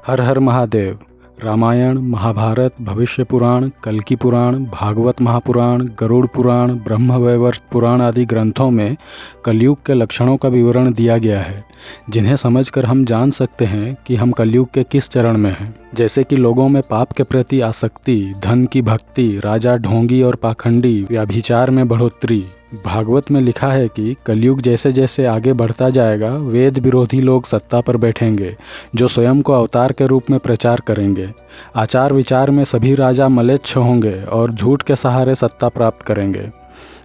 हर हर महादेव। रामायण, महाभारत, भविष्य पुराण, कल्कि पुराण, भागवत महापुराण, गरुड़ पुराण, ब्रह्मवैवर्त पुराण आदि ग्रंथों में कलयुग के लक्षणों का विवरण दिया गया है, जिन्हें समझकर हम जान सकते हैं कि हम कलयुग के किस चरण में हैं। जैसे कि लोगों में पाप के प्रति आसक्ति, धन की भक्ति, राजा ढोंगी और पाखंडी, व्यभिचार में बढ़ोतरी। भागवत में लिखा है कि कलयुग जैसे जैसे आगे बढ़ता जाएगा, वेद विरोधी लोग सत्ता पर बैठेंगे, जो स्वयं को अवतार के रूप में प्रचार करेंगे। आचार विचार में सभी राजा मलेच्छ होंगे और झूठ के सहारे सत्ता प्राप्त करेंगे।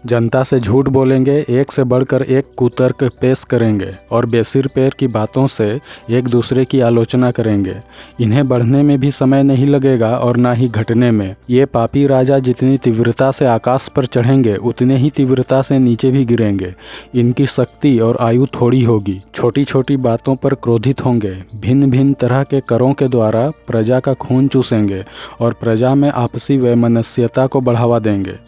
जनता से झूठ बोलेंगे, एक से बढ़कर एक कुतर्क पेश करेंगे और बेसिर पैर की बातों से एक दूसरे की आलोचना करेंगे। इन्हें बढ़ने में भी समय नहीं लगेगा और ना ही घटने में। ये पापी राजा जितनी तीव्रता से आकाश पर चढ़ेंगे, उतने ही तीव्रता से नीचे भी गिरेंगे। इनकी शक्ति और आयु थोड़ी होगी, छोटी छोटी बातों पर क्रोधित होंगे, भिन्न भिन्न तरह के करों के द्वारा प्रजा का खून चूसेंगे और प्रजा में आपसी वैमनस्यता को बढ़ावा देंगे।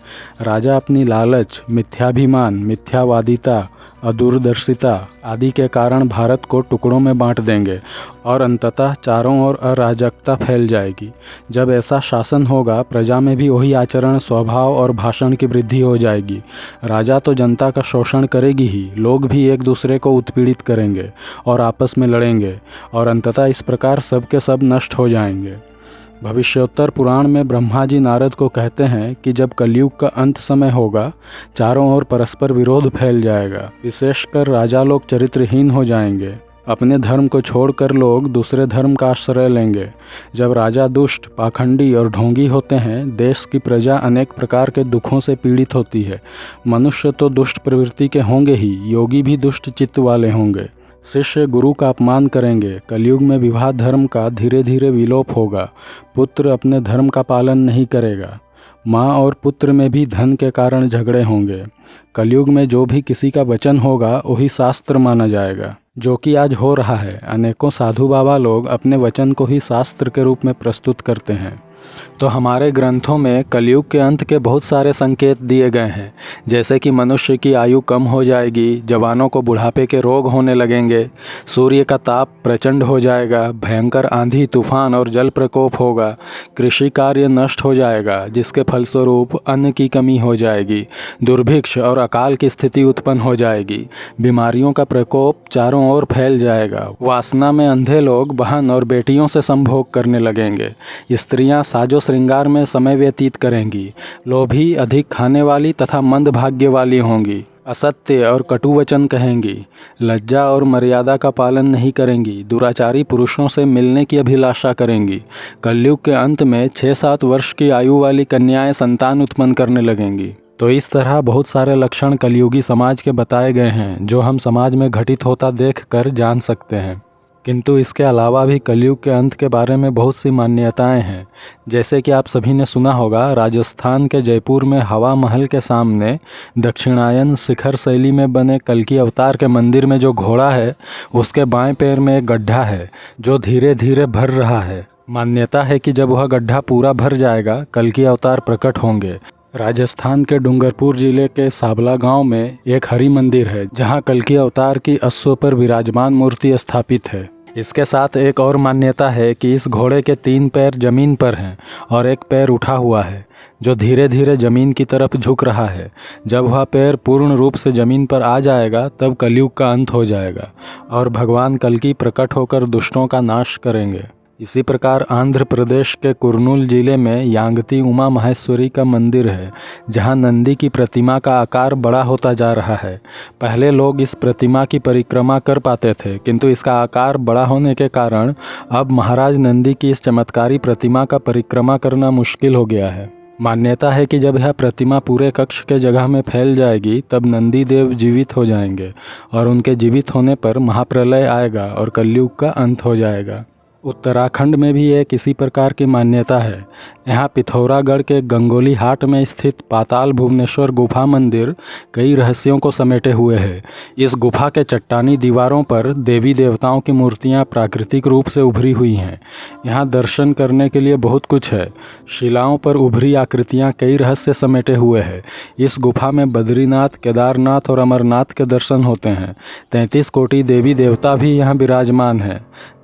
राजा अपनी लालच, मिथ्याभिमान, मिथ्यावादिता, अदूरदर्शिता आदि के कारण भारत को टुकड़ों में बांट देंगे और अंततः चारों ओर अराजकता फैल जाएगी। जब ऐसा शासन होगा, प्रजा में भी वही आचरण, स्वभाव और भाषण की वृद्धि हो जाएगी। राजा तो जनता का शोषण करेगी ही, लोग भी एक दूसरे को उत्पीड़ित करेंगे और आपस में लड़ेंगे और अंततः इस प्रकार सब के सब नष्ट हो जाएंगे। भविष्योत्तर पुराण में ब्रह्मा जी नारद को कहते हैं कि जब कलयुग का अंत समय होगा, चारों ओर परस्पर विरोध फैल जाएगा। विशेषकर राजा लोग चरित्रहीन हो जाएंगे। अपने धर्म को छोड़कर लोग दूसरे धर्म का आश्रय लेंगे। जब राजा दुष्ट, पाखंडी और ढोंगी होते हैं, देश की प्रजा अनेक प्रकार के दुखों से पीड़ित होती है। मनुष्य तो दुष्ट प्रवृत्ति के होंगे ही, योगी भी दुष्ट चित्त वाले होंगे। शिष्य गुरु का अपमान करेंगे। कलयुग में विवाह धर्म का धीरे धीरे विलोप होगा। पुत्र अपने धर्म का पालन नहीं करेगा। माँ और पुत्र में भी धन के कारण झगड़े होंगे। कलयुग में जो भी किसी का वचन होगा, वही शास्त्र माना जाएगा, जो कि आज हो रहा है। अनेकों साधु बाबा लोग अपने वचन को ही शास्त्र के रूप में प्रस्तुत करते हैं। तो हमारे ग्रंथों में कलयुग के अंत के बहुत सारे संकेत दिए गए हैं, जैसे कि मनुष्य की आयु कम हो जाएगी, जवानों को बुढ़ापे के रोग होने लगेंगे, सूर्य का ताप प्रचंड हो जाएगा, भयंकर आंधी तूफान और जल प्रकोप होगा, कृषि कार्य नष्ट हो जाएगा, जिसके फलस्वरूप अन्न की कमी हो जाएगी, दुर्भिक्ष और अकाल की स्थिति उत्पन्न हो जाएगी, बीमारियों का प्रकोप चारों ओर फैल जाएगा, वासना में अंधे लोग बहन और बेटियों से संभोग करने लगेंगे, स्त्रियां साजो श्रृंगार में समय व्यतीत करेंगी, लोभी, अधिक खाने वाली तथा मंद भाग्य वाली होंगी, असत्य और कटु वचन कहेंगी, लज्जा और मर्यादा का पालन नहीं करेंगी, दुराचारी पुरुषों से मिलने की अभिलाषा करेंगी। कलयुग के अंत में 6-7 वर्ष की आयु वाली कन्याएं संतान उत्पन्न करने लगेंगी। तो इस तरह बहुत सारे लक्षण कलयुगी समाज के बताए गए हैं, जो हम समाज में घटित होता देखकर जान सकते हैं। किंतु इसके अलावा भी कलयुग के अंत के बारे में बहुत सी मान्यताएं हैं। जैसे कि आप सभी ने सुना होगा, राजस्थान के जयपुर में हवा महल के सामने दक्षिणायन शिखर शैली में बने कल्कि अवतार के मंदिर में जो घोड़ा है, उसके बाएं पैर में एक गड्ढा है, जो धीरे धीरे भर रहा है। मान्यता है कि जब वह गड्ढा पूरा भर जाएगा, कल्कि अवतार प्रकट होंगे। राजस्थान के डूंगरपुर जिले के साबला गांव में एक हरि मंदिर है, जहां कल्कि अवतार की अश्व पर विराजमान मूर्ति स्थापित है। इसके साथ एक और मान्यता है कि इस घोड़े के 3 पैर जमीन पर हैं और एक पैर उठा हुआ है, जो धीरे धीरे जमीन की तरफ झुक रहा है। जब वह पैर पूर्ण रूप से जमीन पर आ जाएगा, तब कलयुग का अंत हो जाएगा और भगवान कल्कि प्रकट होकर दुष्टों का नाश करेंगे। इसी प्रकार आंध्र प्रदेश के कुर्नूल जिले में यांगती उमा महेश्वरी का मंदिर है, जहां नंदी की प्रतिमा का आकार बड़ा होता जा रहा है। पहले लोग इस प्रतिमा की परिक्रमा कर पाते थे, किंतु इसका आकार बड़ा होने के कारण अब महाराज नंदी की इस चमत्कारी प्रतिमा का परिक्रमा करना मुश्किल हो गया है। मान्यता है कि जब यह प्रतिमा पूरे कक्ष के जगह में फैल जाएगी, तब नंदी देव जीवित हो जाएंगे और उनके जीवित होने पर महाप्रलय आएगा और कलयुग का अंत हो जाएगा। उत्तराखंड में भी एक इसी प्रकार की मान्यता है। यहाँ पिथौरागढ़ के गंगोली हाट में स्थित पाताल भुवनेश्वर गुफा मंदिर कई रहस्यों को समेटे हुए है। इस गुफा के चट्टानी दीवारों पर देवी देवताओं की मूर्तियाँ प्राकृतिक रूप से उभरी हुई हैं। यहाँ दर्शन करने के लिए बहुत कुछ है। शिलाओं पर उभरी आकृतियाँ कई रहस्य समेटे हुए हैं। इस गुफा में बद्रीनाथ, केदारनाथ और अमरनाथ के दर्शन होते हैं। 33 कोटि देवी देवता भी यहाँ विराजमान हैं।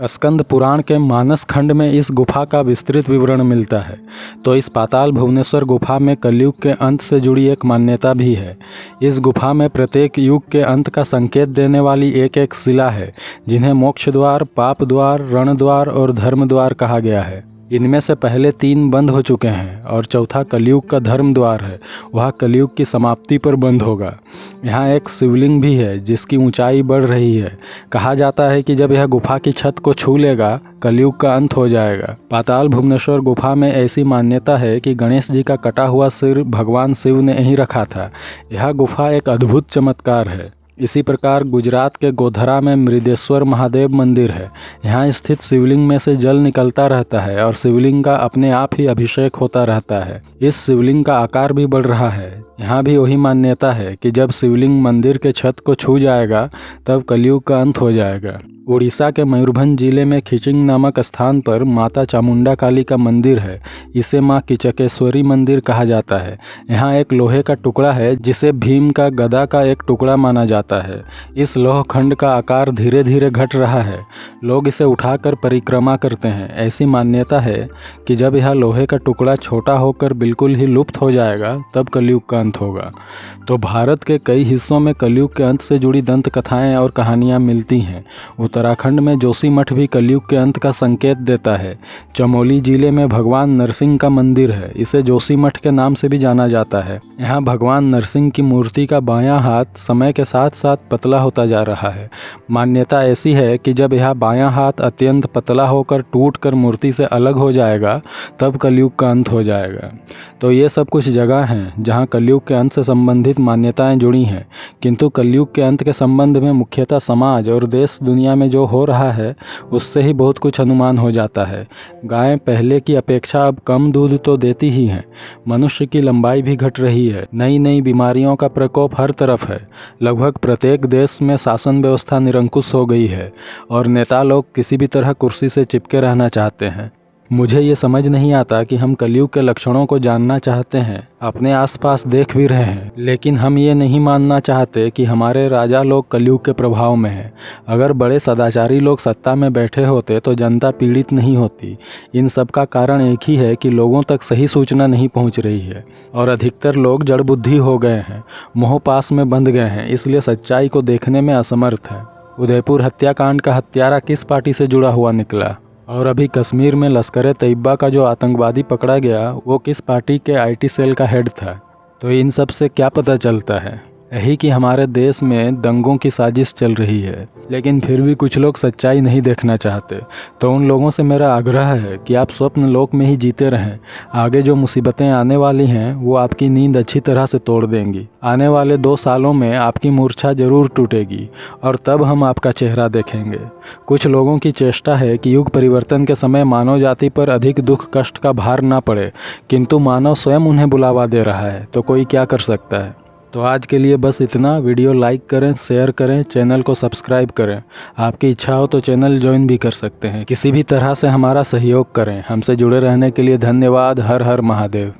स्कंद पुराण के मानस खंड में इस गुफा का विस्तृत विवरण मिलता है। तो इस पाताल भुवनेश्वर गुफा में कलयुग के अंत से जुड़ी एक मान्यता भी है। इस गुफा में प्रत्येक युग के अंत का संकेत देने वाली एक एक शिला है, जिन्हें मोक्ष द्वार, पाप द्वार, रण द्वार और धर्म द्वार कहा गया है। इनमें से पहले 3 बंद हो चुके हैं और चौथा कलयुग का धर्म द्वार है, वह कलयुग की समाप्ति पर बंद होगा। यहाँ एक शिवलिंग भी है जिसकी ऊंचाई बढ़ रही है। कहा जाता है कि जब यह गुफा की छत को छू लेगा, कलयुग का अंत हो जाएगा। पाताल भुवनेश्वर गुफा में ऐसी मान्यता है कि गणेश जी का कटा हुआ सिर भगवान शिव ने यहीं रखा था। यह गुफा एक अद्भुत चमत्कार है। इसी प्रकार गुजरात के गोधरा में मृदेश्वर महादेव मंदिर है। यहाँ स्थित शिवलिंग में से जल निकलता रहता है और शिवलिंग का अपने आप ही अभिषेक होता रहता है। इस शिवलिंग का आकार भी बढ़ रहा है। यहाँ भी वही मान्यता है कि जब शिवलिंग मंदिर के छत को छू जाएगा तब कलयुग का अंत हो जाएगा। उड़ीसा के मयूरभंज जिले में खिचिंग नामक स्थान पर माता चामुंडा काली का मंदिर है। इसे माँ किचकेश्वरी मंदिर कहा जाता है। यहाँ एक लोहे का टुकड़ा है जिसे भीम का गदा का एक टुकड़ा माना जाता है। इस लौह खंड का आकार धीरे धीरे घट रहा है। लोग इसे उठाकर परिक्रमा करते हैं। ऐसी मान्यता है कि जब यह लोहे का टुकड़ा छोटा होकर बिल्कुल ही लुप्त हो जाएगा तब कलयुग का अंत होगा। तो भारत के कई हिस्सों में कलयुग के अंत से जुड़ी दंत कथाएं और कहानियां मिलती हैं। उत्तराखंड में जोशीमठ भी कलयुग के अंत का संकेत देता है। चमोली जिले में भगवान नरसिंह का मंदिर है। इसे जोशीमठ के नाम से भी जाना जाता है। यहाँ भगवान नरसिंह की मूर्ति का बायां हाथ समय के साथ साथ पतला होता जा रहा है। मान्यता ऐसी है कि जब यह बायां हाथ अत्यंत पतला होकर टूटकर मूर्ति से अलग हो जाएगा तब कलयुग का अंत हो जाएगा। तो ये सब कुछ जगह हैं जहाँ कलयुग के अंत से संबंधित मान्यताएं जुड़ी हैं। किंतु कलयुग के अंत के संबंध में मुख्यतः समाज और देश दुनिया में जो हो रहा है उससे ही बहुत कुछ अनुमान हो जाता है। गायें पहले की अपेक्षा अब कम दूध तो देती ही हैं। मनुष्य की लंबाई भी घट रही है। नई नई बीमारियों का प्रकोप हर तरफ है। लगभग प्रत्येक देश में शासन व्यवस्था निरंकुश हो गई है और नेता लोग किसी भी तरह कुर्सी से चिपके रहना चाहते हैं। मुझे ये समझ नहीं आता कि हम कलयुग के लक्षणों को जानना चाहते हैं, अपने आसपास देख भी रहे हैं, लेकिन हम ये नहीं मानना चाहते कि हमारे राजा लोग कलयुग के प्रभाव में हैं। अगर बड़े सदाचारी लोग सत्ता में बैठे होते तो जनता पीड़ित नहीं होती। इन सब का कारण एक ही है कि लोगों तक सही सूचना नहीं पहुंच रही है और अधिकतर लोग जड़ बुद्धि हो गए हैं, मोह पास में बंध गए हैं, इसलिए सच्चाई को देखने में असमर्थ है। उदयपुर हत्याकांड का हत्यारा किस पार्टी से जुड़ा हुआ निकला? और अभी कश्मीर में लश्कर तैयबा का जो आतंकवादी पकड़ा गया वो किस पार्टी के आईटी सेल का हेड था? तो इन सब से क्या पता चलता है? यही कि हमारे देश में दंगों की साजिश चल रही है, लेकिन फिर भी कुछ लोग सच्चाई नहीं देखना चाहते। तो उन लोगों से मेरा आग्रह है कि आप स्वप्न लोक में ही जीते रहें। आगे जो मुसीबतें आने वाली हैं वो आपकी नींद अच्छी तरह से तोड़ देंगी। आने वाले 2 सालों में आपकी मूर्छा जरूर टूटेगी और तब हम आपका चेहरा देखेंगे। कुछ लोगों की चेष्टा है कि युग परिवर्तन के समय मानव जाति पर अधिक दुख कष्ट का भार ना पड़े, किंतु मानव स्वयं उन्हें बुलावा दे रहा है, तो कोई क्या कर सकता है। तो आज के लिए बस इतना। वीडियो लाइक करें, शेयर करें, चैनल को सब्सक्राइब करें। आपकी इच्छा हो तो चैनल ज्वाइन भी कर सकते हैं। किसी भी तरह से हमारा सहयोग करें। हमसे जुड़े रहने के लिए धन्यवाद। हर हर महादेव।